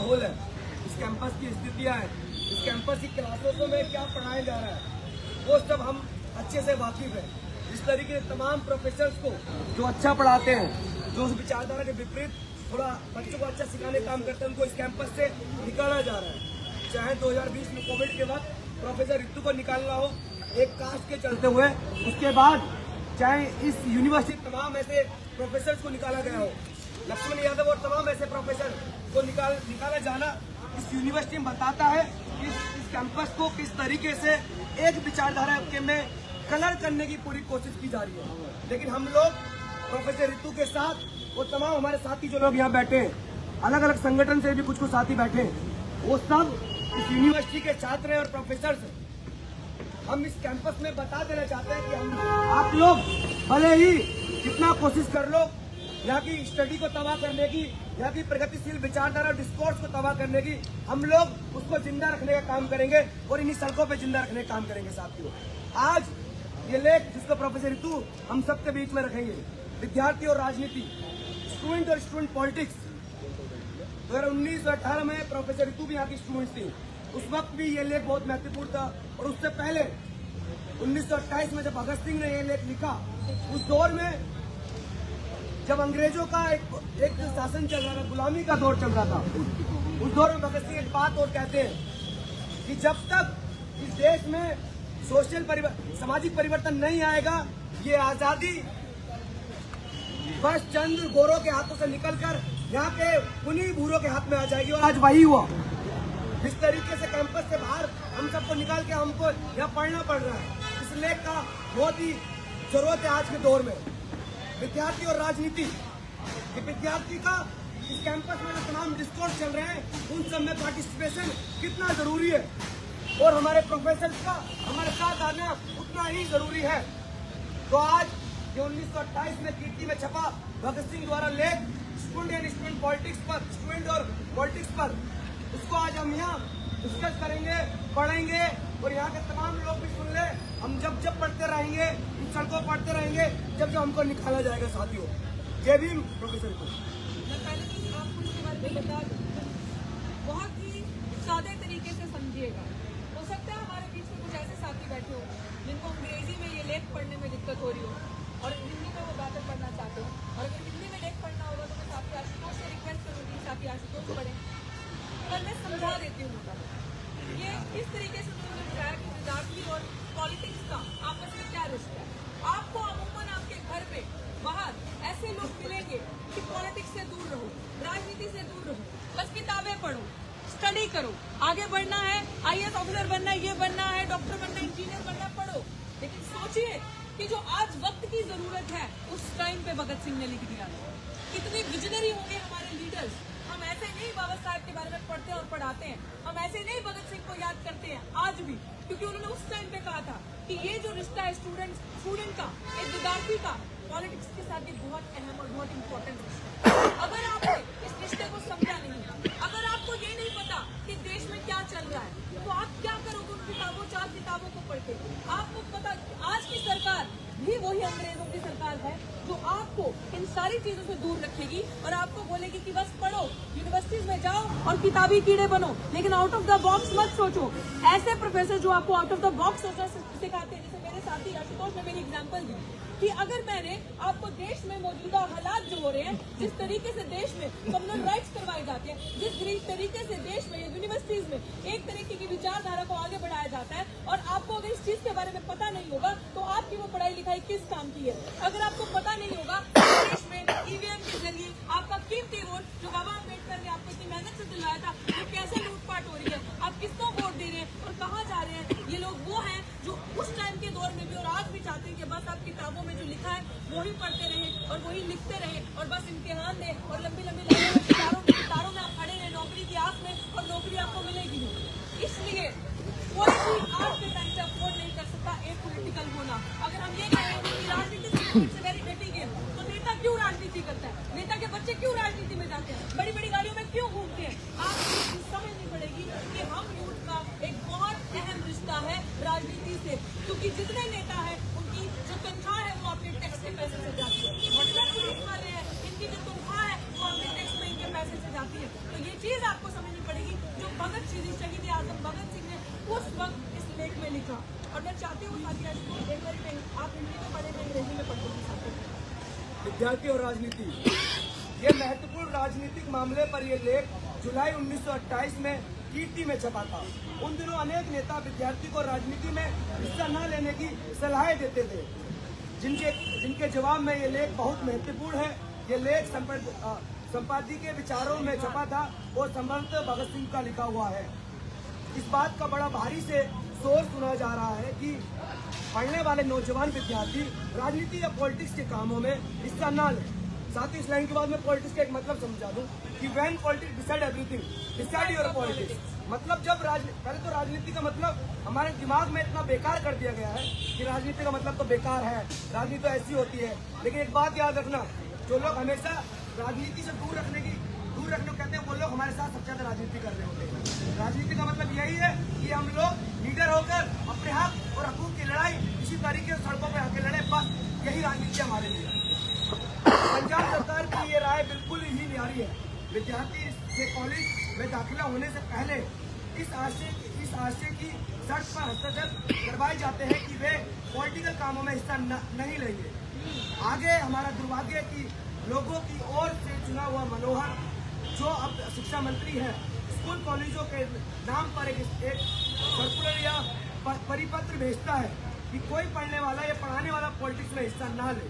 माहौल है, इस कैंपस की स्थितियाँ हैं, इस कैंपस की क्लासों में क्या पढ़ाया जा रहा है, वो सब हम अच्छे से वाकिफ है। इस तरीके से तमाम प्रोफेसर्स को जो अच्छा पढ़ाते हैं, जो उस विचारधारा के विपरीत थोड़ा बच्चों को अच्छा सिखाने का काम करते हैं, उनको इस कैंपस से निकाला जा रहा है। चाहे 2020 में कोविड के वक्त प्रोफेसर रितु को निकालना हो एक कास्ट के चलते हुए, उसके बाद चाहे इस यूनिवर्सिटी तमाम ऐसे प्रोफेसर को निकाला गया हो, लक्ष्मण यादव और तमाम ऐसे प्रोफेसर को निकाला जाना इस यूनिवर्सिटी में बताता है कि इस कैंपस को किस तरीके से एक विचारधारा के में कलर करने की पूरी कोशिश की जा रही है। लेकिन हम लोग प्रोफेसर रितु के साथ वो तमाम हमारे साथी जो लोग यहाँ बैठे हैं, अलग अलग संगठन से भी कुछ साथी बैठे हैं, वो सब इस यूनिवर्सिटी के छात्र हैं और प्रोफेसर हैं। हम इस कैंपस में बता देना चाहते हैं कि आप लोग भले ही जितना कोशिश कर लो यहाँ की स्टडी को तबाह करने की, यहाँ की प्रगतिशील विचारधारा और डिस्कोर्स को तबाह करने की, हम लोग उसको जिंदा रखने का काम करेंगे और इन्हीं सड़कों पे जिंदा रखने का काम करेंगे। साथियों, आज ये लेख जिसको प्रोफेसर रितु हम सबके बीच में रखेंगे, विद्यार्थी और राजनीति, स्टूडेंट और स्टूडेंट पॉलिटिक्स। 2019 और 18 में प्रोफेसर रितु भी यहाँ की स्टूडेंट थी, उस वक्त भी ये लेख बहुत महत्वपूर्ण था। और उससे पहले 1928 में जब भगत सिंह ने ये लेख लिखा, उस दौर में जब अंग्रेजों का एक शासन चल रहा था, गुलामी का दौर चल रहा था, उस दौर में भगत सिंह एक बात और कहते हैं कि जब तक इस देश में सामाजिक परिवर्तन नहीं आएगा, ये आजादी बस चंद गोरों के हाथों से निकलकर यहाँ के उन्हीं भूरों के हाथ में आ जाएगी। और आज वही हुआ। इस तरीके से कैंपस से बाहर हम सबको निकाल के हमको यहाँ पढ़ना पड़ रहा है। इस लेख का बहुत ही जरूरत है आज के दौर में। विद्यार्थी और राजनीति, विद्यार्थी का इस कैंपस में जो तमाम डिस्कोर्स चल रहे हैं, उन सब में पार्टिसिपेशन कितना जरूरी है और हमारे प्रोफेसर का हमारे साथ आना उतना ही जरूरी है। तो आज ये 1928 में कीर्ति में छपा भगत सिंह द्वारा लेख स्टूडेंट एंड स्टूडेंट पॉलिटिक्स पर, स्टूडेंट और पॉलिटिक्स पर, उसको आज हम यहाँ डिस्कस करेंगे, पढ़ेंगे और यहाँ के तमाम लोग भी सुन ले। हम जब पढ़ते रहेंगे, इन सड़कों पढ़ते रहेंगे, जब हमको निकाला जाएगा। साथियों, जय भीम। प्रोफेसर को मैं पहले तो आपको इसके बारे में बता दूं, बहुत ही सादे तरीके से समझिएगा। हो सकता है हमारे बीच में कुछ ऐसे साथी बैठे हो जिनको अंग्रेजी में ये लेख पढ़ने में दिक्कत हो रही हो और हिंदी में वो बातें पढ़ना चाहते हो, और अगर हिंदी में लेख पढ़ना होगा तो मैं साथी आशुतोष से रिक्वेस्ट करूँगी, साथी आशुतोष पढ़ें। पर मैं समझा देती हूँ ये किस तरीके से उन्होंने बताया कि विद्यार्थी और पॉलिटिक्स का आपस में क्या रिश्ता है। आपको अमूमन आपके घर पे बाहर ऐसे लोग मिलेंगे कि पॉलिटिक्स से दूर रहो, राजनीति से दूर रहो, बस किताबें पढ़ो, स्टडी करो, आगे बढ़ना है, IAS ऑफिसर बनना है, ये बनना है, डॉक्टर बनना है, इंजीनियर बनना है, पढ़ो। लेकिन सोचिए कि जो आज वक्त की जरूरत है उस टाइम पे भगत सिंह ने लिख दिया। कितने विजनरी होंगे हमारे लीडर्स। हम ऐसे नहीं बाबा साहब के बारे में पढ़ते हैं और पढ़ाते हैं, हम ऐसे नहीं भगत सिंह को याद करते हैं आज भी, क्योंकि उन्होंने उस टाइम पे कहा था कि ये जो रिश्ता है स्टूडेंट का, एक विद्यार्थी का पॉलिटिक्स के साथ भी बहुत अहम और बहुत इंपॉर्टेंट रिश्ता है। अगर आपने इस रिश्ते को समझा नहीं, अगर आपको ये नहीं पता कि देश में क्या चल रहा है, तो आप क्या करोगे उन किताबों, 4 किताबों को पढ़ के? आपको पता आज की सरकार भी वही अंग्रेजों की सरकार है जो आपको इन सारी चीजों से दूर रखेगी और आपको बोलेगी कि बस पढ़ो, यूनिवर्सिटीज में जाओ और किताबी कीड़े बनो, लेकिन आउट ऑफ द बॉक्स मत सोचो। ऐसे प्रोफेसर जो आपको आउट ऑफ द बॉक्स सोचना सिखाते हैं, जैसे मेरे साथी आशुतोष ने मेरी एग्जांपल दी कि अगर मैंने आपको देश में मौजूदा हालात जो हो रहे हैं, जिस तरीके से देश में कम्युनल राइट्स करवाए जाते हैं, जिस तरीके से देश में यूनिवर्सिटीज में एक तरीके की विचारधारा को आगे बढ़ाया जाता है, और आपको अगर इस चीज के बारे में पता नहीं होगा तो आपकी वो पढ़ाई लिखाई किस काम की है? अगर आपको पता नहीं होगा देश में EVM के जरिए आपका कीमती वोट जो बाबा अम्बेडकर ने आपको इतनी मेहनत से दिलाया था, वो कैसे लूटपाट हो रही है, आप किसको वोट दे रहे हैं और कहाँ जा रहे हैं? ये लोग वो हैं जो उस टाइम के दौर में भी और आज भी चाहते हैं कि बस आप किताबों में जो लिखा है वही पढ़ते रहे और वही लिखते रहे और बस इम्तिहान दें और लंबी लंबी कतारों में आप खड़े रहे नौकरी की आस में, और नौकरी आपको मिलेगी नहीं। इसलिए कोई भी आज के टाइम से अफोर्ड नहीं कर सकता एक पॉलिटिकल होना। अगर हम ये कहें कि राजनीति से वेरी बेटी गेम, तो नेता क्यों राजनीति करता है? नेता के बच्चे क्यों राजनीति में जाते हैं? बड़ी बड़ी गाड़ियों में क्यों घूमते हैं? आप श्री शहीद आजम भगत सिंह ने उस वक्त इस लेख में लिखा। और मैं चाहती हूँ साथिया इसको एक बार में आप हिंदी में पढ़े, मैं अंग्रेजी में पढ़ूंगी। विद्यार्थी और राजनीति, ये महत्वपूर्ण राजनीतिक मामले पर यह लेख जुलाई 1928 में कीर्ति में छपा था। उन दिनों अनेक नेता विद्यार्थी को राजनीति में हिस्सा न लेने की सलाहें देते थे, जिनके जवाब में ये लेख बहुत महत्वपूर्ण है। ये लेख संपादकीय विचारों में छपा था और संभवतः भगत सिंह का लिखा हुआ है। इस बात का बड़ा भारी से शोर सुना जा रहा है कि पढ़ने वाले नौजवान विद्यार्थी राजनीति या पॉलिटिक्स के कामों में हिस्सा न लें। साथ ही इस लाइन के बाद मैं पॉलिटिक्स का एक मतलब समझा दूं कि when politics decide everything, decide your politics. मतलब जब पहले तो राजनीति का मतलब हमारे दिमाग में इतना बेकार कर दिया गया है कि राजनीति का मतलब तो बेकार है, राजनीति तो ऐसी होती है। लेकिन एक बात याद रखना, जो लोग हमेशा राजनीति से दूर रखने को कहते हैं, वो लोग हमारे साथ सबसे ज्यादा राजनीति कर रहे होते हैं। राजनीति का मतलब यही है कि हम लोग लीडर होकर अपने हक और हकूक की लड़ाई इसी तरीके से सड़कों पर आके लड़े, बस यही राजनीति हमारे लिए। पंजाब सरकार की ये राय बिल्कुल ही न्यारी है। विद्यार्थी के कॉलेज में दाखिला होने से पहले इस आशय की शर्त पर हस्तक्षेप करवाए जाते हैं कि वे पॉलिटिकल कामों में हिस्सा नहीं लेंगे। आगे हमारा दुर्भाग्य कि लोगों की ओर से चुना हुआ मनोहर, जो अब शिक्षा मंत्री है, स्कूल कॉलेजों के नाम पर एक सर्कुलर या परिपत्र भेजता है कि कोई पढ़ने वाला या पढ़ाने वाला पॉलिटिक्स में हिस्सा ना ले।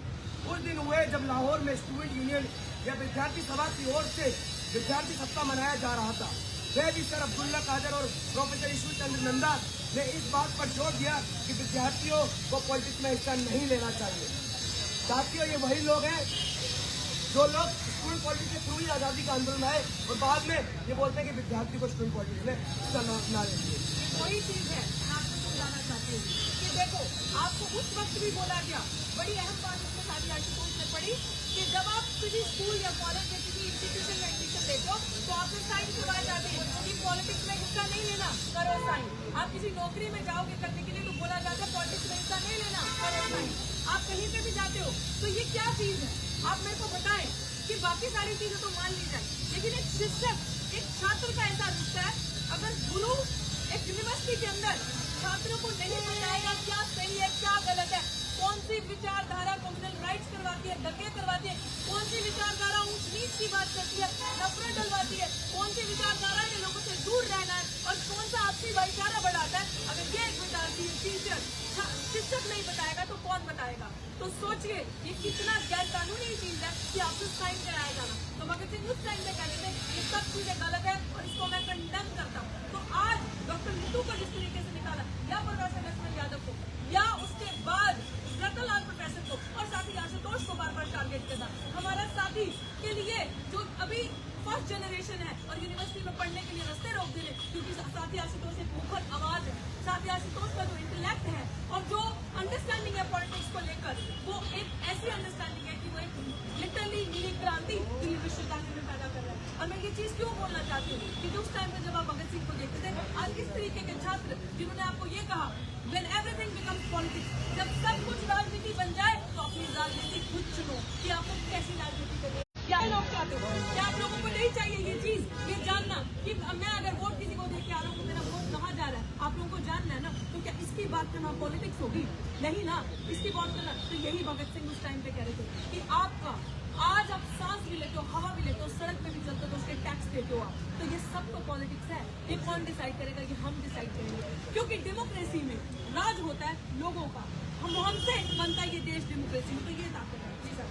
उस दिन हुए जब लाहौर में स्टूडेंट यूनियन या विद्यार्थी सभा की ओर से विद्यार्थी सप्ताह मनाया जा रहा था। वह भी सर अब्दुल्ला कादर और प्रोफेसर ईश्वर चंद्र नंदा ने इस बात पर जोर दिया कि विद्यार्थियों को पॉलिटिक्स में हिस्सा नहीं लेना चाहिए। साथियों, ये वही लोग हैं जो लोग स्टूडेंट पॉलिटिक्स के थ्रू ही आज़ादी का आंदोलन आए और बाद में ये बोलते हैं कि विद्यार्थी को स्टूडेंट पॉलिटिक्स में हिस्सा ना लेंगे। वही चीज है मैं आपको समझाना चाहती हूँ कि देखो, आपको उस वक्त भी बोला गया, बड़ी अहम बात इसमें साथी आशुतोष ने पढ़ी कि जब आप किसी स्कूल या कॉलेज या किसी इंस्टीट्यूशन में एडमिशन लेते हो तो आपसे साइन करवाए जाते हैं कि पॉलिटिक्स में हिस्सा नहीं लेना, करो साइन। आप किसी नौकरी में जाओगे करने के लिए तो बोला जाता है पॉलिटिक्स में हिस्सा नहीं लेना, करो साइन। आप कहीं पे भी जाते हो तो ये क्या चीज है, आप मेरे को बताएं कि बाकी सारी चीजें तो मान ली जाए, लेकिन एक शिक्षक, एक छात्र का ऐसा रिश्ता है, अगर गुरु एक यूनिवर्सिटी के अंदर छात्रों को नहीं बताएगा क्या सही है क्या गलत है, कौन सी विचारधारा कम्युनल राइट्स करवाती है, दंगे करवाती है, कौन सी विचारधारा ऊंच नीच की बात करती है, नफरत डलवाती है, कौन सी विचारधारा ने लोगों से दूर रहना है और कौन सा आपसी भाईचारा बढ़ाता है, अगर ये एक विद्यार्थी टीचर शिक्षक नहीं बताएगा तो कौन बताएगा। तो सोचिए ये कितना गैर कानूनी चीज है कि आपसे साइन कराया जाना। तो भगत सिंह उस टाइम में कहते थे ये सब चीजें गलत है और इसको मैं कंडेम करता हूँ। तो आज डॉक्टर नीतू को जिस तरीके से निकाला, या प्रोफेसर लक्ष्मण यादव को, या उसके बाद रतनलाल प्रोफेसर को और साथी आशुतोष को बार बार टारगेट करना, हमारा साथी के लिए जो अभी फर्स्ट जनरेशन है और यूनिवर्सिटी में पढ़ने के लिए रास्ते रोक देने, क्योंकि साथी आशुतोष एक मुखर आवाज है। साथी आशुतोष का जो इंटेलेक्ट है और जो अंडरस्टैंडिंग है पॉलिटिक्स को लेकर, वो एक ऐसी अंडरस्टैंडिंग है कि वो एक लिटरली नीली क्रांति दिल्ली विश्वविद्यालय में पैदा कर रहा है। और मैं ये चीज क्यों बोलना चाहती हूँ कि उस टाइम पे जब आप भगत सिंह को देखते थे, आज इस तरीके के छात्र जिन्होंने आपको ये कहा when everything becomes politics, जब सब कुछ राजनीति बन जाए तो अपनी राजनीति खुद चुनो कि आपको कैसी राजनीति करनी है। क्या लोग चाहते हो, क्या आप लोगों को नहीं चाहिए ये चीज, ये जानना कि मैं अगर वोट किसी को देके आ रहा हूँ तो मेरा वोट कहाँ जा रहा है, आप लोगों को जानना है ना। तो क्या इसकी बात करना पॉलिटिक्स होगी? नहीं ना, इसकी बात करना तो यही भगत सिंह उस टाइम पे कह रहे थे कि आपका आज आप सांस भी लेते हो, हवा भी लेते हो, सड़क पे भी चलते हो तो उसके टैक्स देते हो आप, तो ये सब तो पॉलिटिक्स है। ये कौन डिसाइड करेगा? ये हम डिसाइड करेंगे, क्योंकि डेमोक्रेसी में राज होता है लोगों का, हमसे बनता है ये देश डेमोक्रेसी में। तो ये ताकत है जी सर।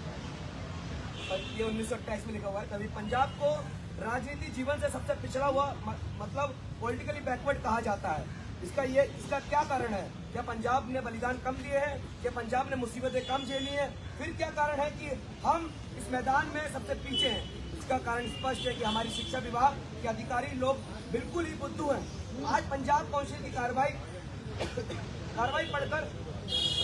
ये 1928 में लिखा हुआ है। कभी पंजाब को राजनीति जीवन से सबसे पिछड़ा हुआ मतलब पॉलिटिकली बैकवर्ड कहा जाता है। इसका क्या कारण है? क्या पंजाब ने बलिदान कम दिए हैं? क्या पंजाब ने मुसीबतें कम झेली हैं? फिर क्या कारण है कि हम इस मैदान में सबसे पीछे हैं? इसका कारण स्पष्ट है कि हमारी शिक्षा विभाग के अधिकारी लोग बिल्कुल ही बुद्धू हैं। आज पंजाब काउंसिल की कार्रवाई पढ़कर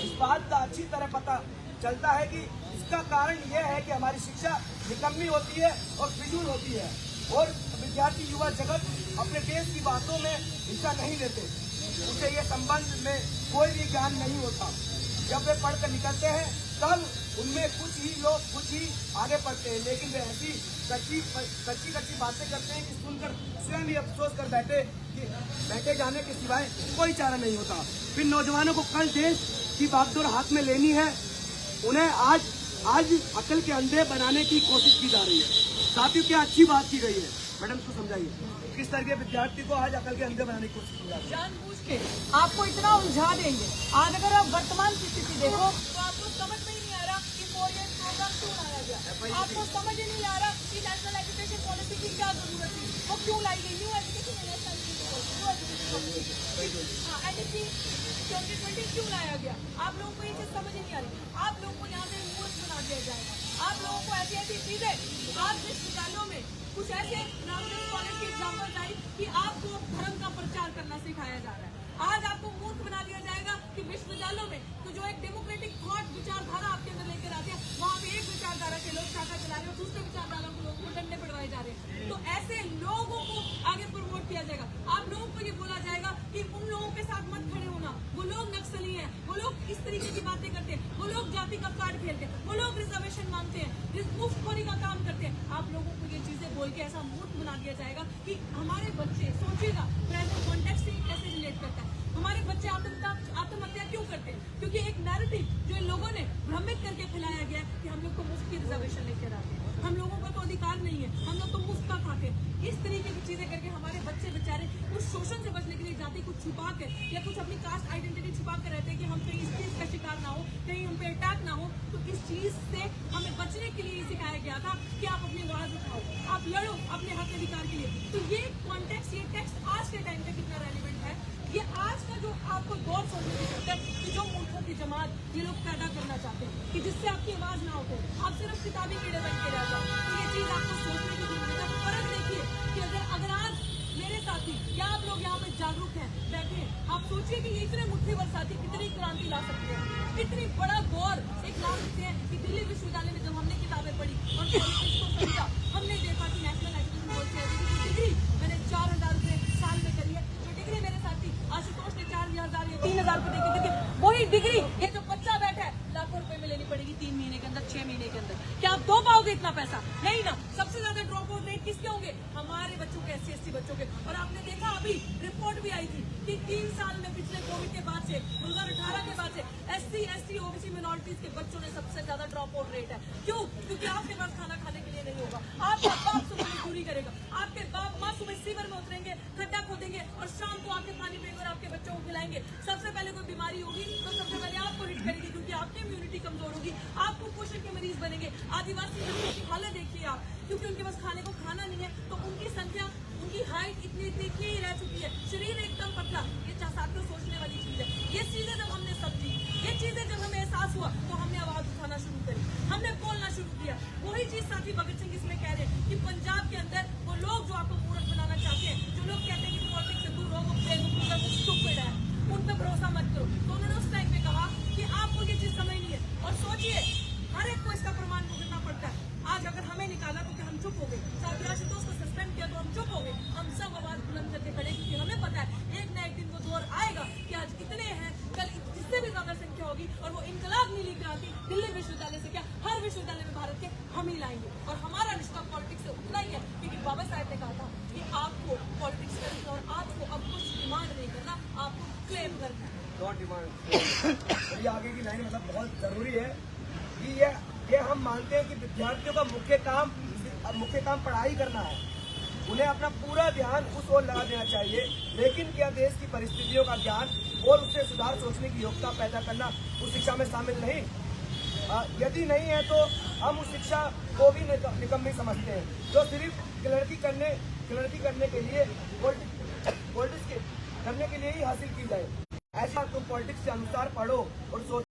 इस बात का अच्छी तरह पता चलता है कि इसका कारण यह है कि हमारी शिक्षा निकम्मी होती है और फिजूल होती है और विद्यार्थी युवा जगत अपने देश की बातों में हिस्सा नहीं लेते। उसे ये संबंध में कोई भी ज्ञान नहीं होता। जब वे पढ़कर निकलते हैं तब उनमें कुछ ही आगे पढ़ते हैं, लेकिन वे ऐसी कच्ची बातें करते हैं कि सुनकर स्वयं भी अफसोस कर बैठे जाने के सिवाय कोई चारा नहीं होता। फिर नौजवानों को कल देश की बागडोर हाथ में लेनी है, उन्हें आज अकल के अंधे बनाने की कोशिश की जा रही है। साथियों, क्या अच्छी बात की गई है, मैडम को समझाइए किस तरह के विद्यार्थी को आज अकल के अंधे बनाने की कोशिश की जा रही है। जानबूझ के आपको इतना उलझा देंगे। आज अगर आप वर्तमान की स्थिति देखो तो आपको समझ में ही नहीं आ रहा कि 4 ईयर प्रोग्राम क्यों लाया गया। आपको समझ ही नहीं आ रहा कि नेशनल एजुकेशन पॉलिसी की क्या जरूरत थी, वो क्यों लाई गई। न्यू एजुकेशन एनईपी 2020 क्यों लाया गया। आप लोगों को ये चीज समझ ही नहीं आ रही। आप लोगों को यहाँ पे मूर्ख बना दिया जाएगा। आप लोगों को ऐसी ऐसी चीजें आज विश्वविद्यालयों में कुछ ऐसे कॉलेज की एग्जाम्पल आई कि आपको धर्म का प्रचार करना सिखाया जा रहा है। आज आपको मूर्ख बना दिया जाएगा कि विश्वविद्यालयों में तो जो एक डेमोक्रेटिक थॉट विचारधारा आपके अंदर लेकर आती है, वहाँ पे एक विचारधारा के लोग शाखा चला रहे हैं और दूसरे विचारधारा के लोगों को डंडे पड़वाए जा रहे हैं। तो ऐसे लोगों को आगे प्रमोट किया जाएगा। आप लोगों को ये बोला जाएगा कि उन लोगों के साथ मत खड़े होना, वो लोग नक्सली हैं, वो लोग इस तरीके की बातें करते हैं, वो लोग जाति का कार्ड खेलते हैं, वो लोग रिजर्वेशन मांगते हैं, मुफ्तखोरी का काम करते हैं। आप लोगों को ये चीजें बोल के ऐसा मूर्ख बना दिया जाएगा कि हमारे बच्चे सोचिएगा प्रेजेंट कॉन्टेक्स्ट से कैसे रिलेट करता है। हमारे बच्चे आत्महत्या क्यों करते हैं? क्योंकि एक नैरेटिव जो इन लोगों ने भ्रमित करके फैलाया गया है कि हम लोग को मुफ्त की रिजर्वेशन लेकर आते हैं, हम लोगों का तो अधिकार नहीं है, हम लोग तो मुफ्त का खाते हैं। इस तरीके की चीजें करके हमारे बच्चे बेचारे उस शोषण से बचने के लिए जाति को छुपा कर या कुछ अपनी कास्ट आइडेंटिटी छुपा कर रहते हैं कि हम कहीं इस चीज का शिकार ना हो, कहीं हम पे अटैक ना हो। तो इस चीज से हमें बचने के लिए सिखाया गया था कि आप अपनी आवाज उठाओ, आप लड़ो अपने हक अधिकार के लिए। तो ये कॉन्टेक्स्ट, ये टेक्स्ट आज के टाइम पे कितना रेलिवेंट है, ये आज का जो आपको दौर सोचने की जरूरत है कि जो मूर्खों की जमात ये लोग पैदा करना चाहते हैं कि जिससे आपकी आवाज ना उठे, आप सिर्फ किताबी कीड़े बन के रह जाओ। तो ये चीज आपको सोचने की जरूरत है। फर्क देखिए कि अगर आज मेरे साथी या आप लोग यहाँ पे जागरूक हैं, बैठे हैं, आप सोचिए कि ये इतने मुट्ठीभर साथी कितनी क्रांति ला सकते हैं, कितनी बड़ा दौर एक ला सकते हैं। कि दिल्ली विश्वविद्यालय में जब हमने किताबें पढ़ी और पॉलिटिक्स को समझा, हमने देखा कि नेशनल एजुकेशन पॉलिसी की डिग्री मैंने 4,000 रुपए साल में करी है। जो डिग्री मेरे साथी आशुतोष ने 4,000 या 3,000 रुपए देके दी, वही डिग्री ये जो बच्चा बैठा है लाखों रुपए में लेनी पड़ेगी 3 महीने के अंदर, 6 महीने के अंदर। क्या आप दो पाओगे इतना पैसा? नहीं ना। सबसे ज्यादा ड्रॉप आउट रेट किसके होंगे? हमारे बच्चों के, SC ST बच्चों के। और आपने देखा अभी रिपोर्ट भी आई थी कि 3 साल में पिछले कोविड के बाद से 2018 के बाद से SC ST OBC मिनोरिटीज के बच्चों ने सबसे ज्यादा ड्रॉप आउट रेट है। क्यों? क्योंकि आपके पास खाना खाने के लिए नहीं होगा, आपका बाप सुबह मजदूरी करेगा, आपके बाप माँ सुबह सीवर में उतरेंगे, खड्डा खोदेंगे और शाम को आके पानी पिएंगे और आपके बच्चों को खिलाएंगे। सबसे पहले कोई बीमारी होगी तो सबसे पहले आपको हिट करेगी क्योंकि आपकी इम्यूनिटी कमजोर होगी, आप कुपोषण के मरीज बनेंगे। आदिवासी बच्चों की हालत देखिए आप, क्योंकि उनके पास खाने को खाना नहीं है तो उनकी संख्या, उनकी हाइट इतनी ही रह चुकी है, शरीर एकदम पतला। ये साथियों सोचने वाली चीज है। ये चीजें जब हमने समझी, ये चीजें जब हमें एहसास हुआ तो हमने आवाज उठाना शुरू करी, हमने बोलना शुरू किया। वही चीज साथी भगत सिंह इसमें कह रहे हैं कि पंजाब के अंदर वो लोग जो आपको मूर्ख बनाना चाहते हैं, जो लोग कहते हैं कि पॉलिटिक्स से दूर हो, वो बेवकूफ है, वो स्टूपिड है, उन पर भरोसा मत करो। तो उन्होंने उस टाइम पे कहा कि आपको ये चीज समझ नहीं है। और सोचिए हर एक को इसका प्रमाण भुगतना पड़ता है। आज अगर हमें निकाला तो क्या हम चुप हो गए? साथी आशुतोष को सस्पेंड किया तो हम चुप हो गए? हम सब आवाज बुलंद करके खड़े क्योंकि हमें पता है एक न एक दिन वो दौर आएगा कि आज इतने हैं, कल इससे भी ज्यादा संख्या होगी और वो इनकलाब नीली क्रांति दिल्ली विश्वविद्यालय से क्या हर विश्वविद्यालय में भारत के हम ही लाएंगे। और हमारा रिश्ता पॉलिटिक्स से उतना ही है क्योंकि बाबा साहब ने कहा था कि आपको पॉलिटिक्स करनी है और आपको अब कुछ डिमांड नहीं करना, आपको क्लेम करना है। Not demand. ये आगे की लाइन मतलब बहुत जरूरी है कि ये हम मानते हैं कि विद्यार्थियों का मुख्य काम पढ़ाई करना है, उन्हें अपना पूरा ध्यान उस ओर लगा देना चाहिए। लेकिन क्या देश की परिस्थितियों का ज्ञान और उससे सुधार सोचने की योग्यता पैदा करना उस शिक्षा में शामिल नहीं? यदि नहीं है तो हम उस शिक्षा को भी निकम्मी समझते हैं जो सिर्फ क्लर्की करने के लिए पॉलिटिक्स करने के लिए ही हासिल की जाए। ऐसा तुम पॉलिटिक्स के अनुसार पढ़ो और सोचो।